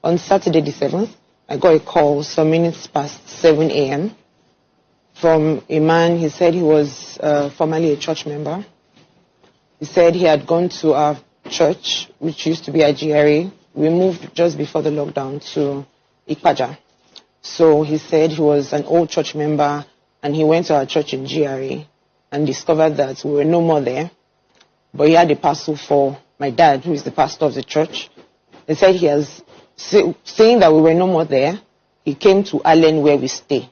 On Saturday the 7th, I got a call some minutes past 7 a.m. from a man. He said he was formerly a church member. He said he had gone to our church, which used to be a GRA. We moved just before the lockdown to Ikpaja. So he said he was an old church member, and he went to our church in GRA and discovered that we were no more there. But he had a parcel for my dad, who is the pastor of the church. He said he has, saying that we were no more there, he came to Allen where we stay.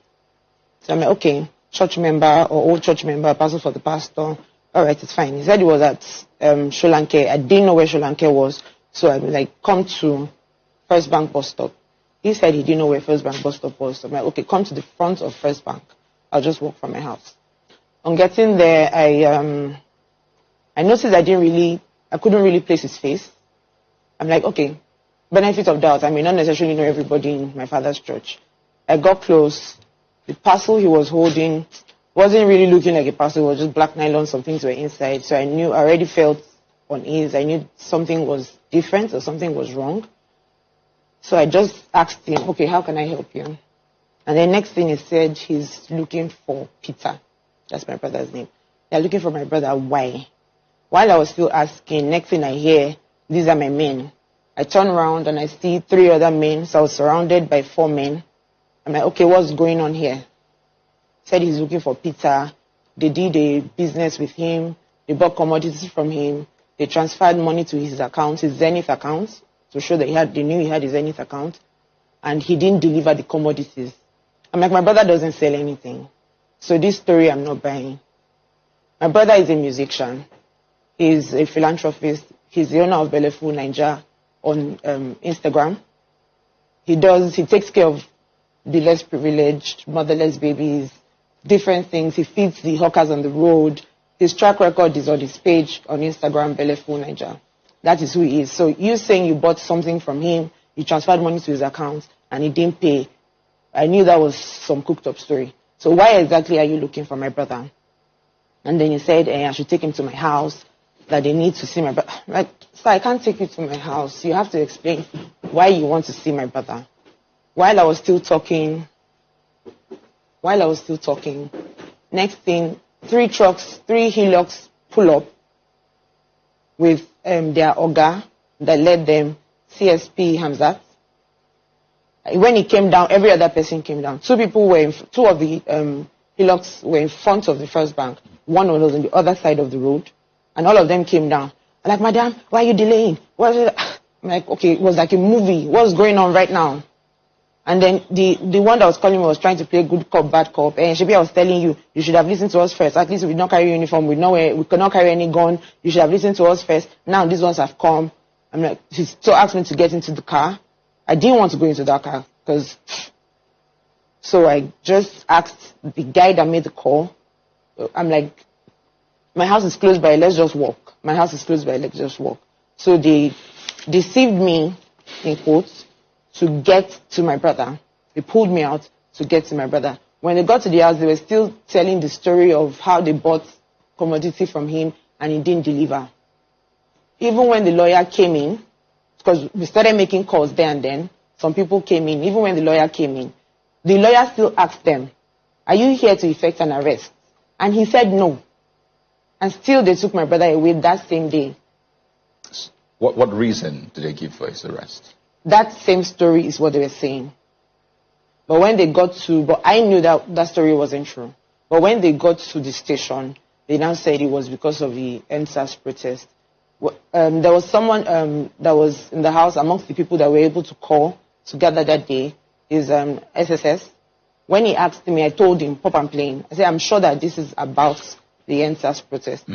So I'm like, okay, church member or old church member, parcel for the pastor. All right, it's fine. He said he was at Sholanke. I didn't know where Sholanke was. So I'm like, come to First Bank bus stop. He said he didn't know where First Bank bus stop was. So I'm like, okay, come to the front of First Bank. I'll just walk from my house. On getting there, I noticed I couldn't really place his face. I'm like, okay, benefit of doubt. I may not necessarily know everybody in my father's church. I got close. The parcel he was holding wasn't really looking like a parcel. It was just black nylon, some things were inside. So I already felt unease. I knew something was different or something was wrong. So I just asked him, okay, how can I help you? And the next thing he said, he's looking for Peter. That's my brother's name. They're looking for my brother. Why? While I was still asking, next thing I hear, these are my men. I turn around and I see 3 other men. So I was surrounded by 4 men. I'm like, okay, what's going on here? Said he's looking for Peter. They did a business with him. They bought commodities from him. They transferred money to his account, his Zenith account, to show that they knew he had his Zenith account. And he didn't deliver the commodities. I'm like, my brother doesn't sell anything. So this story I'm not buying. My brother is a musician. He's a philanthropist. He's the owner of Belefu Nigeria on Instagram. He takes care of the less privileged, motherless babies, different things. He feeds the hawkers on the road. His track record is on his page on Instagram, Belefu Nigeria. That is who he is. So you saying you bought something from him, you transferred money to his account, and he didn't pay. I knew that was some cooked up story. So why exactly are you looking for my brother? And then he said, I should take him to my house, that they need to see my brother. Like, sir, I can't take you to my house. You have to explain why you want to see my brother. While I was still talking, next thing, 3 trucks, 3 Hilux pull up with their Oga that led them, CSP Hamzat. When he came down, every other person came down. 2 of the Hilux were in front of the First Bank. 1 was on the other side of the road. And all of them came down. I'm like, madam, why are you delaying? What is it? I'm like, okay, it was like a movie. What's going on right now? And then the one that was calling me was trying to play good cop, bad cop. And Shebi, I was telling you, you should have listened to us first. At least we did not carry uniform. We could not carry any gun. You should have listened to us first. Now these ones have come. I'm like, she still asked me to get into the car. I didn't want to go into that car so I just asked the guy that made the call. I'm like, my house is close by, let's just walk. My house is close by, let's just walk. So they deceived me, in quotes, to get to my brother. They pulled me out to get to my brother. When they got to the house, they were still telling the story of how they bought commodity from him and he didn't deliver. Even when the lawyer came in, because we started making calls there and then, some people came in. Even when the lawyer came in, the lawyer still asked them, are you here to effect an arrest? And he said no. And still they took my brother away that same day. What reason did they give for his arrest? That same story is what they were saying. But when they got but I knew that story wasn't true. But when they got to the station, they now said it was because of the Endsars protest. There was someone that was in the house amongst the people that were able to call together that day, is SSS. When he asked me, I told him, pop and playing. I said, I'm sure that this is about the Endsars protest.